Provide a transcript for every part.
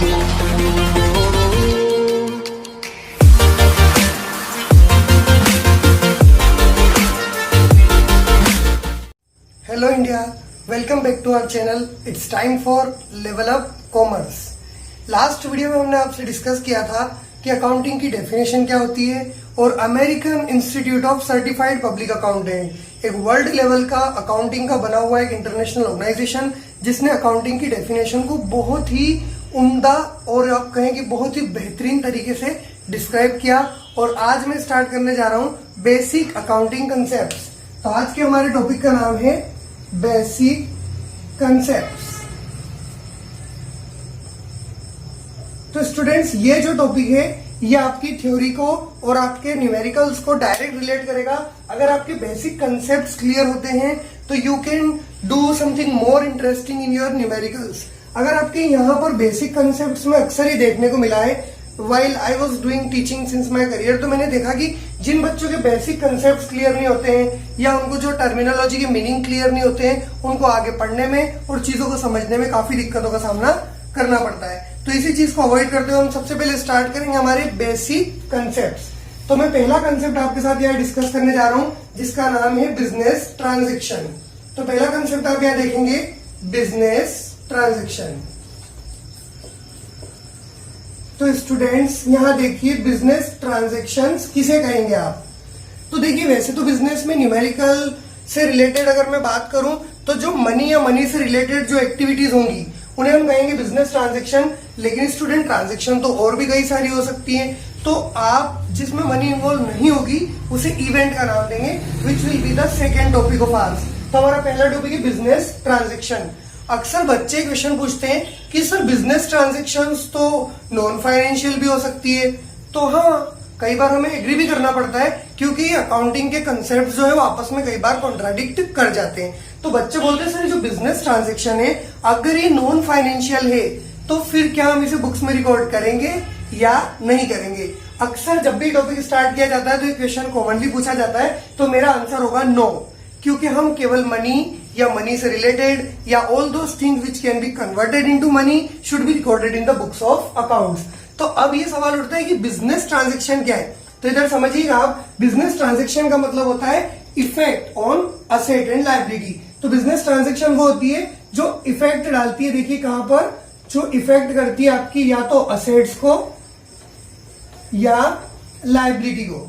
Hello India, welcome back to our channel. It's time for level up commerce. Last video में हमने आपसे discuss किया था कि अकाउंटिंग की डेफिनेशन क्या होती है और American institute of certified public accountant एक वर्ल्ड लेवल का अकाउंटिंग का बना हुआ एक इंटरनेशनल ऑर्गेनाइजेशन जिसने अकाउंटिंग की डेफिनेशन को बहुत ही उम्दा और आप कहें कि बहुत ही बेहतरीन तरीके से डिस्क्राइब किया। और आज मैं स्टार्ट करने जा रहा हूं बेसिक अकाउंटिंग कंसेप्ट्स। तो आज के हमारे टॉपिक का नाम है बेसिक कंसेप्ट्स। तो स्टूडेंट्स, ये जो टॉपिक है ये आपकी थ्योरी को और आपके न्यूमेरिकल्स को डायरेक्ट रिलेट करेगा। अगर आपके बेसिक कंसेप्ट्स क्लियर होते हैं तो you can do something more interesting in your numericals. अगर आपके यहाँ पर बेसिक कंसेप्ट्स में अक्सर ही देखने को मिला है while I was doing teaching since my career, तो मैंने देखा कि जिन बच्चों के बेसिक कंसेप्ट क्लियर नहीं होते हैं या उनको जो टर्मिनोलॉजी के मीनिंग क्लियर नहीं होते हैं, उनको आगे पढ़ने में और चीजों को समझने में काफी दिक्कतों का सामना करना पड़ता है। तो इसी चीज को अवॉइड करते हुए हम सबसे पहले स्टार्ट करेंगे हमारे बेसिक कंसेप्ट। तो मैं पहला कंसेप्ट आपके साथ यहाँ डिस्कस करने जा रहा हूँ जिसका नाम है बिजनेस ट्रांजेक्शन। तो पहला कंसेप्ट आप यहाँ देखेंगे बिजनेस ट्रांजेक्शन। तो स्टूडेंट्स यहाँ देखिए बिजनेस ट्रांजैक्शंस किसे कहेंगे आप। तो देखिए वैसे तो बिजनेस में न्यूमेरिकल से रिलेटेड अगर मैं बात करूं तो जो मनी या मनी से रिलेटेड जो एक्टिविटीज होंगी उन्हें हम कहेंगे बिजनेस ट्रांजैक्शन। लेकिन स्टूडेंट ट्रांजैक्शन तो और भी कई सारी हो सकती है। तो आप जिसमें मनी इन्वॉल्व नहीं होगी उसे इवेंट का नाम देंगे which will be the second topic of hours. तो हमारा पहला टॉपिक है बिजनेस ट्रांजैक्शन। अक्सर बच्चे क्वेश्चन पूछते हैं कि सर बिजनेस ट्रांजैक्शंस तो नॉन फाइनेंशियल भी हो सकती है। तो हाँ, कई बार हमें एग्री भी करना पड़ता है क्योंकि अकाउंटिंग के कंसेप्ट जो है वो आपस में कई बार कॉन्ट्राडिक्ट कर जाते हैं। तो बच्चे बोलते हैं सर जो बिजनेस ट्रांजैक्शन है अगर ये नॉन फाइनेंशियल है तो फिर क्या हम इसे बुक्स में रिकॉर्ड करेंगे या नहीं करेंगे। अक्सर जब भी टॉपिक स्टार्ट किया जाता है तो ये क्वेश्चन कॉमनली पूछा जाता है, तो मेरा आंसर होगा नो, क्योंकि हम केवल मनी या मनी से रिलेटेड या all those things which can be converted into money should be recorded in the books of accounts. तो अब ये सवाल उठता है कि बिजनेस ट्रांजैक्शन क्या है। तो इधर समझिएगा आप, बिजनेस ट्रांजैक्शन का मतलब होता है effect on asset and liability. तो बिजनेस ट्रांजैक्शन वो होती है जो इफेक्ट डालती है, देखिए कहां पर, जो इफेक्ट करती है आपकी या तो असेट्स को या लायबिलिटी को।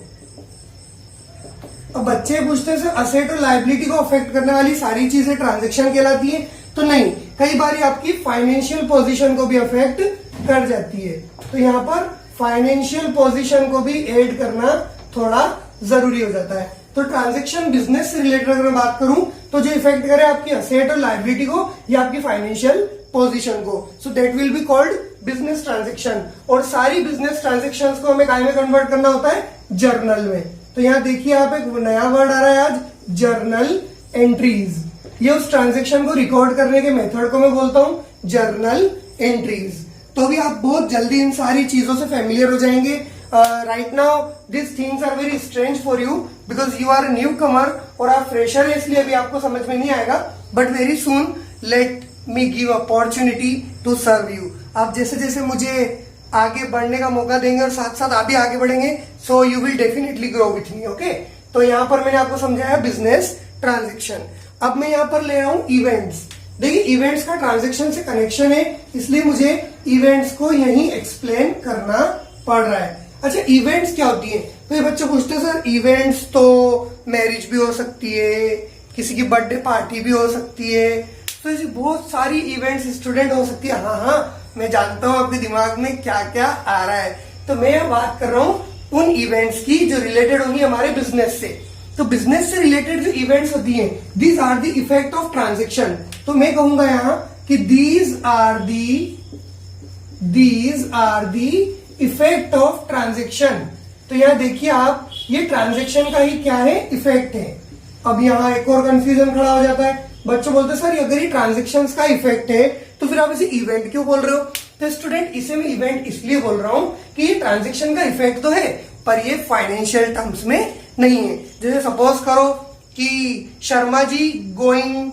अब बच्चे पूछते हैं सर असेट और लायबिलिटी को अफेक्ट करने वाली सारी चीजें ट्रांजैक्शन कहलाती है? तो नहीं, कई बार आपकी फाइनेंशियल पोजीशन को भी अफेक्ट कर जाती है। तो यहाँ पर फाइनेंशियल पोजीशन को भी ऐड करना थोड़ा जरूरी हो जाता है। तो ट्रांजैक्शन बिजनेस से रिलेटेड अगर मैं बात करूं तो जो इफेक्ट करे आपकी असेट और लायबिलिटी को या आपकी फाइनेंशियल पोजीशन को, so that will be called business transaction. और सारी बिजनेस ट्रांजैक्शंस को हमें काय में कन्वर्ट करना होता है? जर्नल में। तो यहाँ देखिए आप, एक नया वर्ड आ रहा है आज, जर्नल एंट्रीज। ये उस ट्रांजैक्शन को रिकॉर्ड करने के मेथड को मैं बोलता हूं जर्नल एंट्रीज। तो अभी आप बहुत जल्दी इन सारी चीजों से फेमिलियर हो जाएंगे। Right now this things are very strange for you because you are newcomer और आप फ्रेशर है, इसलिए अभी आपको समझ में नहीं आएगा। But very soon let me give opportunity to serve you. आप जैसे जैसे मुझे आगे बढ़ने का मौका देंगे और साथ साथ आप भी आगे बढ़ेंगे, so you will definitely grow with me. Okay, तो यहाँ पर मैंने आपको समझाया बिजनेस ट्रांजैक्शन। अब मैं यहाँ पर ले रहा हूं इवेंट्स। देखिए इवेंट्स का ट्रांजैक्शन से कनेक्शन है, इसलिए मुझे इवेंट्स को यहीं एक्सप्लेन करना पड़ रहा है। अच्छा, इवेंट्स क्या होती है? तो ये बच्चे पूछते हैं सर इवेंट्स तो मैरिज भी हो सकती है, किसी की बर्थडे पार्टी भी हो सकती है, तो ऐसी बहुत सारी इवेंट्स स्टूडेंट हो सकती है। हाँ, मैं जानता हूं आपके दिमाग में क्या क्या आ रहा है। तो मैं बात कर रहा हूं उन इवेंट्स की जो रिलेटेड होंगी हमारे बिजनेस से। तो बिजनेस से रिलेटेड जो इवेंट्स होती हैं, these are the effect of transaction. तो मैं कहूंगा यहां कि these are the effect of transaction. तो यहां देखिए आप, ये ट्रांजैक्शन का ही क्या है? इफेक्ट है। अब यहां एक और कंफ्यूजन खड़ा हो जाता है, बच्चों बोलते हैं सर अगर ये ट्रांजैक्शन का इफेक्ट है तो फिर आप इसे इवेंट क्यों बोल रहे हो? तो स्टूडेंट, इसे मैं इवेंट इसलिए बोल रहा हूं कि ये ट्रांजैक्शन का इफेक्ट तो है पर ये फाइनेंशियल टर्म्स में नहीं है। जैसे सपोज करो कि Sharma ji going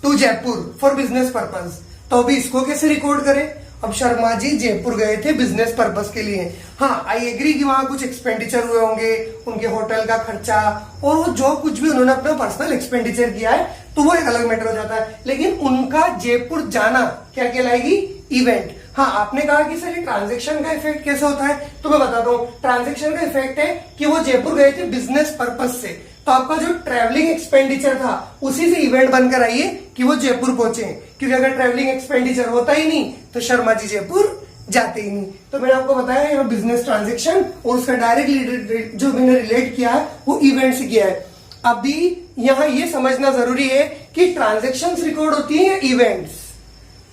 to Jaipur for business purpose, तो अभी इसको कैसे रिकॉर्ड करें? अब शर्मा जी जयपुर गए थे बिजनेस पर्पस के लिए। हाँ, आई एग्री कि वहां कुछ एक्सपेंडिचर हुए होंगे, उनके होटल का खर्चा और वो जो कुछ भी उन्होंने अपना पर्सनल एक्सपेंडिचर किया है तो वो एक अलग मैटर हो जाता है। लेकिन उनका जयपुर जाना क्या कहलाएगी? इवेंट। हाँ, आपने कहा कि सर ये ट्रांजेक्शन का इफेक्ट कैसे होता है, तो मैं बताता हूँ। ट्रांजेक्शन का इफेक्ट है कि वो जयपुर गए थे बिजनेस पर्पस से, तो आपका जो ट्रैवलिंग एक्सपेंडिचर था उसी से इवेंट बनकर आई है कि वो जयपुर पहुंचे। क्योंकि अगर ट्रैवलिंग एक्सपेंडिचर होता ही नहीं तो शर्मा जी जयपुर जाते ही नहीं। तो मैंने आपको बताया यहाँ बिजनेस ट्रांजेक्शन और उसका डायरेक्टली जो मैंने रिलेट किया है वो इवेंट से किया है। अभी यहाँ ये समझना जरूरी है कि ट्रांजेक्शन रिकॉर्ड होती है या इवेंट्स।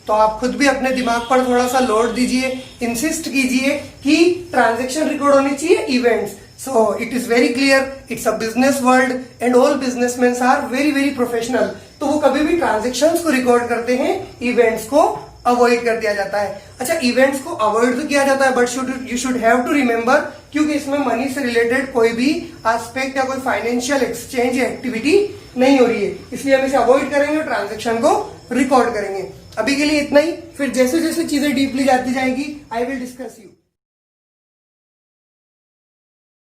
तो आप खुद भी अपने दिमाग पर थोड़ा सा लोड दीजिए, इंसिस्ट कीजिए कि ट्रांजेक्शन रिकॉर्ड होनी चाहिए events. So it is very clear, it's a business world and all businessmen are very professional. तो वो कभी भी ट्रांजेक्शन्स को रिकॉर्ड करते हैं, इवेंट्स को अवॉइड कर दिया जाता है। अच्छा, इवेंट्स को अवॉइड तो किया जाता है but you should have to remember, क्योंकि इसमें मनी से रिलेटेड कोई भी एस्पेक्ट या कोई फाइनेंशियल एक्सचेंज या एक्टिविटी नहीं हो रही है, इसलिए हम इसे अवॉइड करेंगे और ट्रांजेक्शन को रिकॉर्ड करेंगे। अभी के लिए इतना ही, फिर जैसे जैसे चीजें डीपली जाती जाएंगी आई विल डिस्कस यू।